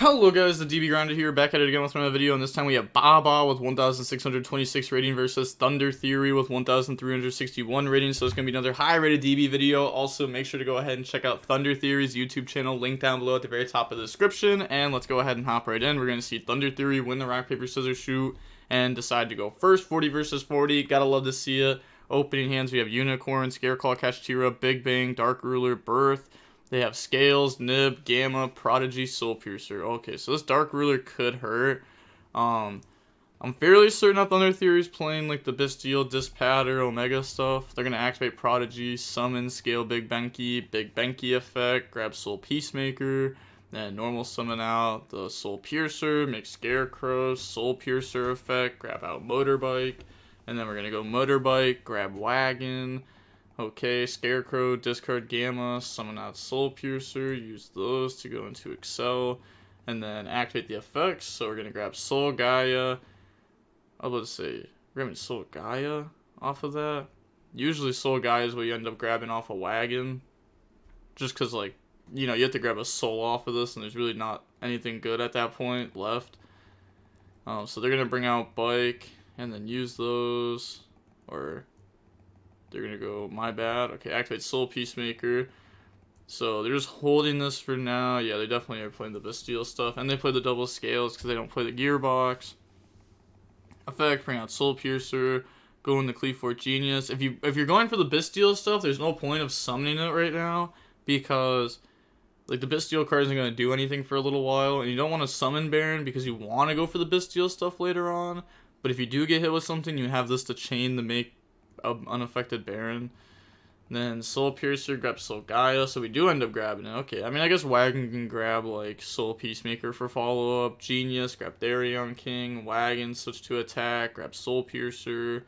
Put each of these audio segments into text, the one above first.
Hello guys, the DB Grinder here, back at it again with another video, and this time we have Baba with 1,626 rating versus Thunder Theory with 1,361 rating, so it's going to be another high-rated DB video. Also, make sure to go ahead and check out Thunder Theory's YouTube channel, link down below at the very top of the description, and let's go ahead and hop right in. We're going to see Thunder Theory win the rock, paper, scissors, shoot, and decide to go first, 40 versus 40, gotta love to see it. Opening hands, we have Unicorn, Scareclaw, Kashtira, Big Bang, Dark Ruler, Birth. They have Scales, Nib, Gamma, Prodigy, Soul Piercer. Okay, so this Dark Ruler could hurt. I'm fairly certain that Thunder Theory is playing like the Bestial, Dispatter, Omega stuff. They're going to activate Prodigy, Summon, Scale, Big Benki effect, grab Soul Peacemaker, then normal summon out the Soul Piercer, make Scarecrow, Soul Piercer effect, grab out Motorbike, and then we're going to go Motorbike, grab Wagon. Okay, Scarecrow, discard Gamma, summon out Soul Piercer, use those to go into Excel, and then activate the effects. So we're going to grab Soul Gaia. I was about to say, we're grabbing Soul Gaia off of that. Usually Soul Gaia is what you end up grabbing off a Wagon. Just because, like, you know, you have to grab a Soul off of this, and there's really not anything good at that point left. So they're going to bring out Bike, and then use those, or... they're going to go, my bad. Okay, activate Soul Peacemaker. So they're just holding this for now. Yeah, they definitely are playing the Bestial stuff. And they play the double scales because they don't play the Gearbox. Effect, bring out Soul Piercer. Go into Cleafort Genius. If you're going for the Bestial stuff, there's no point of summoning it right now. Because like the Bestial card isn't going to do anything for a little while. And you don't want to summon Baron because you want to go for the Bestial stuff later on. But if you do get hit with something, you have this to chain to make unaffected Baron. Then Soul Piercer, grab Soul Gaia, so we do end up grabbing it. Okay, I mean, I guess Wagon can grab, like, Soul Peacemaker for follow-up. Genius, grab Therion King. Wagon, switch to attack, grab Soul Piercer.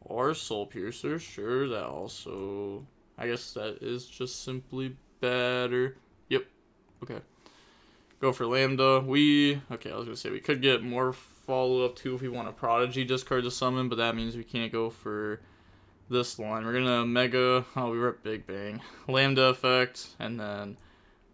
Or Soul Piercer, sure, that also... I guess that is just simply better. Yep, okay. Go for Lambda. Okay, I was gonna say, we could get more follow-up, too, if we want a Prodigy discard to summon, but that means we can't go for... this line. We're gonna Mega, we were at Big Bang, Lambda effect, and then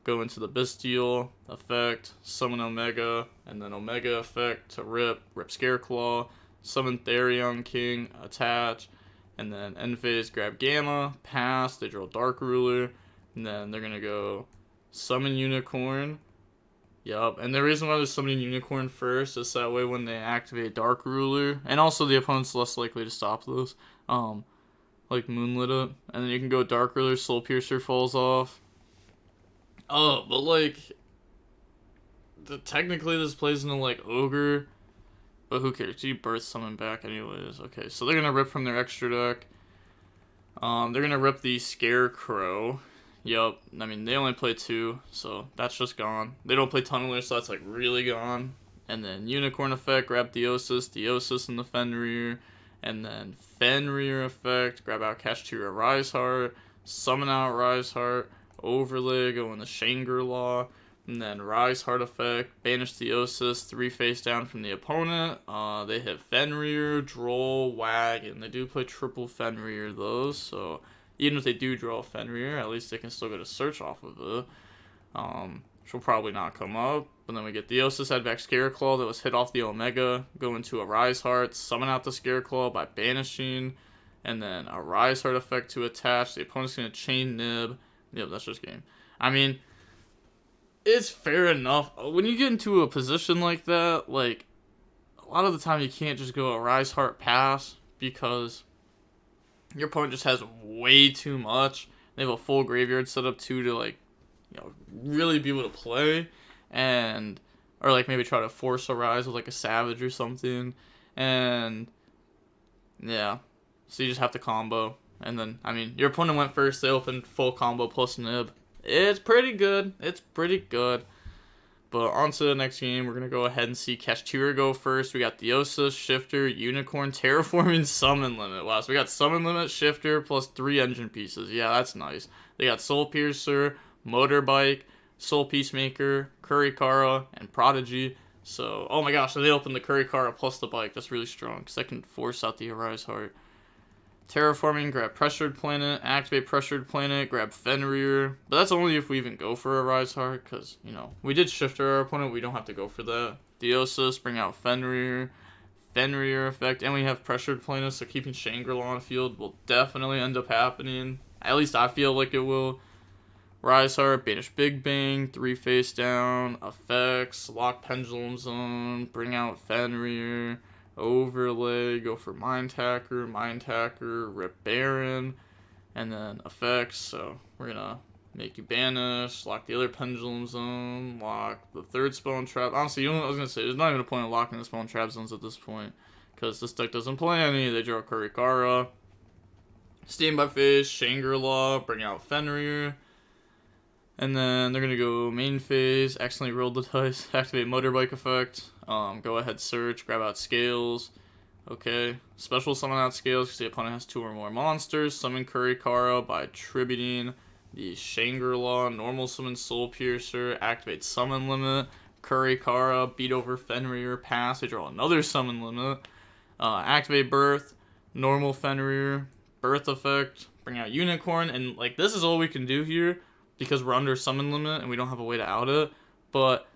go into the Bestial effect, summon Omega, and then Omega effect to rip Scareclaw, summon Therion King, attach, and then end phase, grab Gamma, pass, they draw Dark Ruler, and then they're gonna go summon Unicorn. Yup, and the reason why they're summoning Unicorn first is that way when they activate Dark Ruler, and also the opponent's less likely to stop those, like Moonlit it, and then you can go Dark Ruler, Soul Piercer falls off. Oh, but like, technically this plays into like Ogre, but who cares? You Birth Summon back anyways. Okay, so they're gonna rip from their extra deck. They're gonna rip the Scarecrow. Yup, I mean, they only play 2, so that's just gone. They don't play Tunneler, so that's like really gone. And then Unicorn effect, grab Deosis in the Fenrir. And then Fenrir effect, grab out Kashtira Riseheart, summon out Riseheart, overlay, go in the Shangri-La, and then Riseheart effect, banish Theosis, 3 face down from the opponent. They hit Fenrir, Droll, Wagon. They do play triple Fenrir though, so even if they do draw Fenrir, at least they can still get a search off of it. She'll probably not come up. But then we get Theosis, head back Scareclaw that was hit off the Omega. Go into a Riseheart, summon out the Scareclaw by banishing. And then a Riseheart effect to attach. The opponent's going to chain Nib. Yep, that's just game. I mean, it's fair enough. When you get into a position like that, like, a lot of the time you can't just go a Riseheart pass. Because your opponent just has way too much. They have a full graveyard set up too to, like, you know, really be able to play, and or like maybe try to force a rise with like a Savage or something, and yeah, so you just have to combo, and then I mean your opponent went first, they opened full combo plus Nib. It's pretty good. But on to the next game, we're gonna go ahead and see Kashtira go first. We got Theosis, Shifter, Unicorn, Terraforming, Summon Limit. Wow, so we got Summon Limit, Shifter, plus 3 engine pieces. Yeah, that's nice. They got Soul Piercer, Motorbike, Soul Peacemaker, Kurikara, and Prodigy. So, oh my gosh, so they opened the Kurikara plus the bike. That's really strong, because that can force out the Arise Heart. Terraforming, grab Pressured Planet, activate Pressured Planet, grab Fenrir. But that's only if we even go for a Rise Heart, because, you know, we did Shifter our opponent, we don't have to go for that. Deosis, bring out Fenrir, Fenrir effect, and we have Pressured Planet, so keeping Shangri-La on field will definitely end up happening. At least I feel like it will. Rise Heart, banish Big Bang, 3 face down, effects, lock Pendulum Zone, bring out Fenrir, overlay, go for Mind Hacker, rip Baron, and then effects. So we're gonna make you banish, lock the other Pendulum Zone, lock the third spell and trap. Honestly, you know what I was gonna say? There's not even a point in locking the spell and trap zones at this point, because this deck doesn't play any. They draw Kurikara, Standby Phase, Shangri-La, bring out Fenrir. And then they're going to go main phase, accidentally roll the dice, activate Motorbike effect, go ahead search, grab out Scales, okay, special summon out Scales because the opponent has 2 or more monsters, summon Kurikara by tributing the Shangri-La, normal summon Soul Piercer, activate summon limit, Kurikara, beat over Fenrir, pass, they draw another summon limit, activate Birth, normal Fenrir, Birth effect, bring out Unicorn, and like this is all we can do here, because we're under summon limit and we don't have a way to out it, but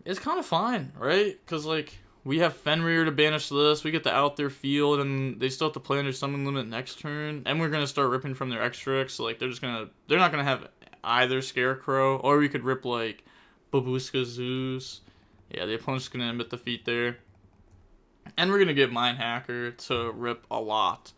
it's kind of fine, right? Because, like, we have Fenrir to banish this, we get to out their field, and they still have to play under summon limit next turn, and we're going to start ripping from their extra, so, like, they're not going to have either Scarecrow, or we could rip, like, Babushka Zeus. Yeah, the opponent's going to admit defeat there. And we're going to get Mind Hacker to rip a lot.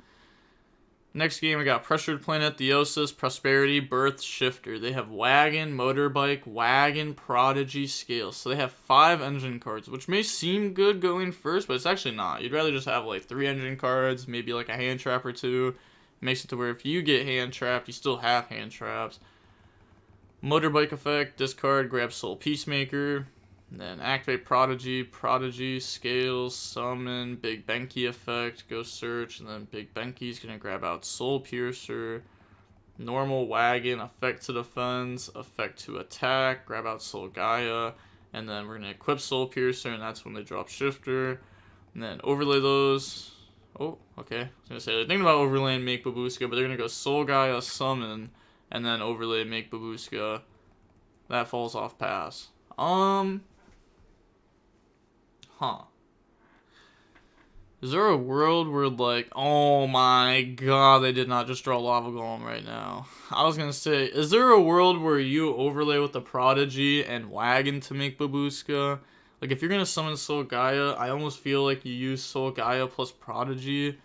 Next game, we got Pressured Planet, Deosis, Prosperity, Birth, Shifter. They have Wagon, Motorbike, Wagon, Prodigy, Scales. So they have 5 engine cards, which may seem good going first, but it's actually not. You'd rather just have like 3 engine cards, maybe like a hand trap or 2. It makes it to where if you get hand trapped, you still have hand traps. Motorbike effect, discard, grab Soul Peacemaker. Then activate Prodigy, Scales, Summon, Big Benki effect, go search, and then Big Benki's gonna grab out Soul Piercer, normal Wagon, effect to defense, effect to attack, grab out Soul Gaia, and then we're gonna equip Soul Piercer, and that's when they drop Shifter, and then overlay those. Oh, okay. I was gonna say they're thinking about overlaying Make Babushka, but they're gonna go Soul Gaia, Summon, and then overlay Make Babushka. That falls off pass. Is there a world where, like, oh my god, they did not just draw Lava Golem right now. I was gonna say, is there a world where you overlay with the Prodigy and Wagon to make Babushka? Like, if you're gonna summon Soul Gaia, I almost feel like you use Soul Gaia plus Prodigy,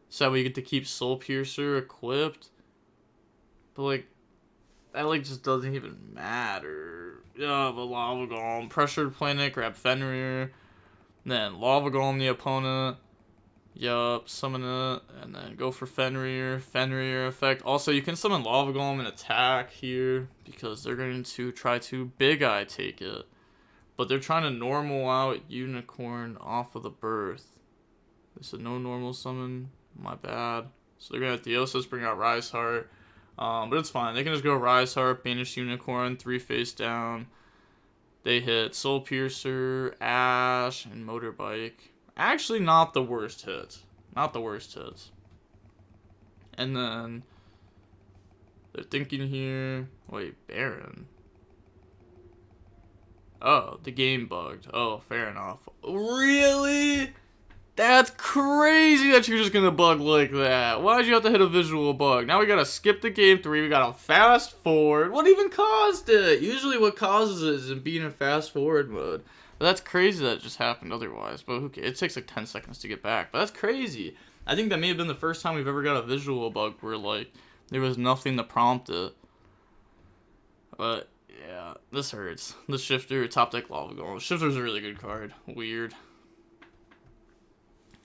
so that way you get to keep Soul Piercer equipped. But, like, that, like, just doesn't even matter. Yeah, but Lava Golem, Pressured Planet, grab Fenrir. Then Lava Golem the opponent. Yup, summon it. And then go for Fenrir. Fenrir effect. Also, you can summon Lava Golem and attack here, because they're going to try to Big Eye take it. But they're trying to normal out Unicorn off of the Birth. They said no normal summon. My bad. So they're going to have Deosis bring out Rise Heart. But it's fine. They can just go Rise Heart, banish Unicorn, 3 face down. They hit Soul Piercer, Ash, and Motorbike. Actually, not the worst hits. Not the worst hits. And then they're thinking here. Wait, Baron. Oh, the game bugged. Oh, fair enough. Really? That's crazy that you're just gonna bug like that. Why'd you have to hit a visual bug? Now we gotta skip the game 3. We gotta fast forward. What even caused it? Usually what causes it is in being in fast forward mode. But that's crazy that it just happened otherwise. But who cares? It takes like 10 seconds to get back. But that's crazy. I think that may have been the first time we've ever got a visual bug where, like, there was nothing to prompt it. But yeah, this hurts. The Shifter, top deck Lava Golem. Shifter's a really good card. Weird.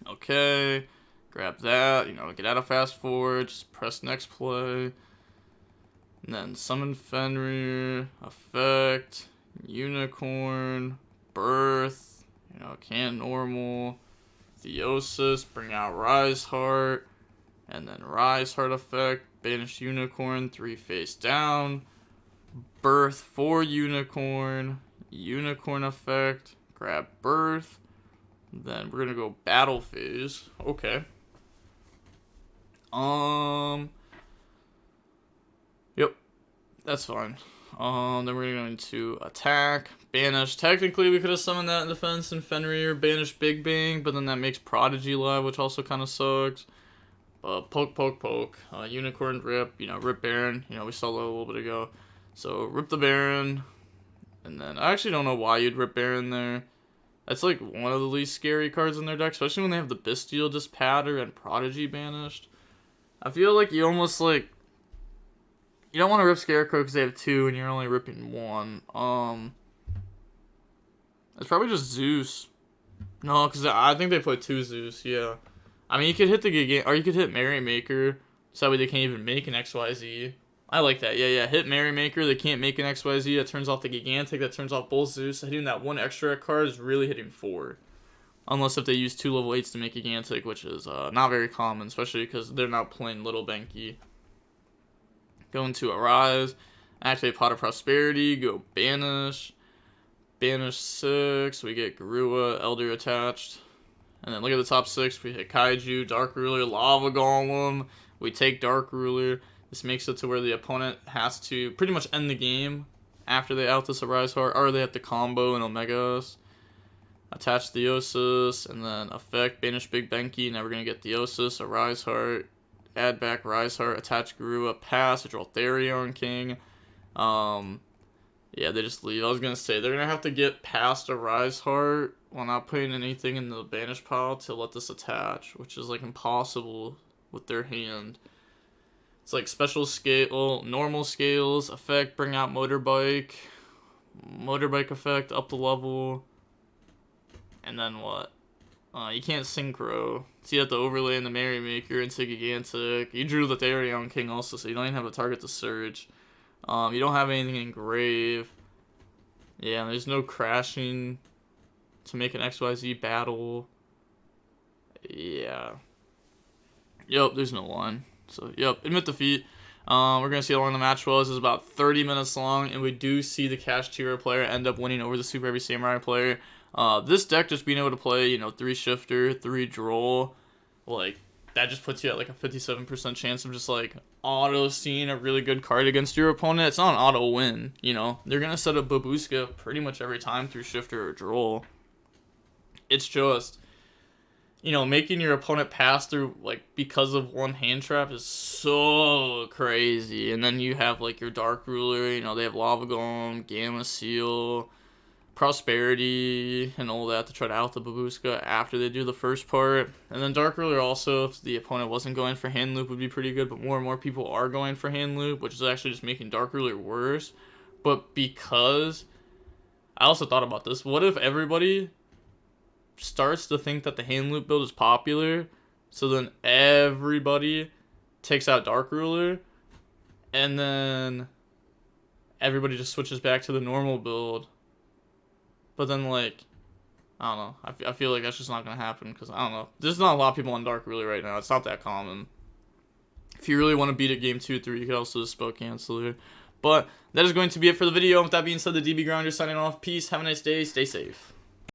Okay, grab that, get out of fast forward, just press next play, and then summon Fenrir, effect, Unicorn, Birth, can't normal, Theosis, bring out Rise Heart, and then Rise Heart effect, banish Unicorn, 3 face down, Birth for Unicorn, Unicorn effect, grab Birth. Then we're going to go battle phase. Okay. Yep, that's fine. Then we're going to attack, banish. Technically, we could have summoned that in defense and Fenrir, banish Big Bang, but then that makes Prodigy live, which also kind of sucks. Poke. Unicorn Rip, Rip Baron. We saw that a little bit ago. So Rip the Baron, and then I actually don't know why you'd Rip Baron there. That's like one of the least scary cards in their deck, especially when they have the Bestial Dispatter and Prodigy banished. I feel like you almost like you don't want to rip Scarecrow because they have 2 and you're only ripping 1. It's probably just Zeus. No, because I think they put 2 Zeus. Yeah, I mean you could hit the Gigan, or you could hit Merrymaker, so that way they can't even make an XYZ. I like that. Yeah. Hit Merrymaker. They can't make an XYZ. That turns off the Gigantic. That turns off both Zeus. Hitting that 1 extra card is really hitting 4. Unless if they use 2 level 8s to make Gigantic, which is not very common, especially because they're not playing Little Benki. Going to Arise. Activate Pot of Prosperity. Go Banish. Banish 6. We get Garua, Elder attached. And then look at the top 6. We hit Kaiju, Dark Ruler, Lava Golem. We take Dark Ruler. This makes it to where the opponent has to pretty much end the game after they out this Arise Heart, or they have to combo and Omegas. Attach Theosis, and then effect Banish Big Benki. Now we're going to get Theosis, Arise Heart, add back Rise Heart, attach Garua, pass, draw Therion King. Yeah, they just leave. I was going to say, they're going to have to get past Arise Heart while not putting anything in the banish pile to let this attach, which is like impossible with their hand. It's like special scale, normal scales, effect, bring out motorbike effect, up the level, and then what? You can't synchro. So you have to overlay in the Merrymaker into Gigantic. You drew the Therion King also, so you don't even have a target to search. You don't have anything in Grave. Yeah, there's no crashing to make an XYZ battle. Yeah. Yep, there's no one. So, yep, admit defeat. We're going to see how long the match was. It was about 30 minutes long, and we do see the Kashtira player end up winning over the Superheavy Samurai player. This deck just being able to play, 3 Shifter, 3 Droll, like, that just puts you at, like, a 57% chance of just, like, auto-seeing a really good card against your opponent. It's not an auto-win, They're going to set up Babushka pretty much every time through Shifter or Droll. It's just... making your opponent pass through, like, because of 1 hand trap is so crazy. And then you have, like, your Dark Ruler, they have Lava Golem, Gamma Seal, Prosperity, and all that to try to out the Babushka after they do the first part. And then Dark Ruler also, if the opponent wasn't going for Hand Loop, would be pretty good, but more and more people are going for Hand Loop, which is actually just making Dark Ruler worse. But because... I also thought about this. What if everybody starts to think that the hand loop build is popular, so then everybody takes out Dark Ruler, and then everybody just switches back to the normal build? But then, like, I don't know. I feel like that's just not going to happen, because, I don't know. There's not a lot of people on Dark Ruler right now. It's not that common. If you really want to beat it game 2 3, you could also just spell Canceler. But that is going to be it for the video. With that being said, the DB Grounder signing off. Peace. Have a nice day. Stay safe.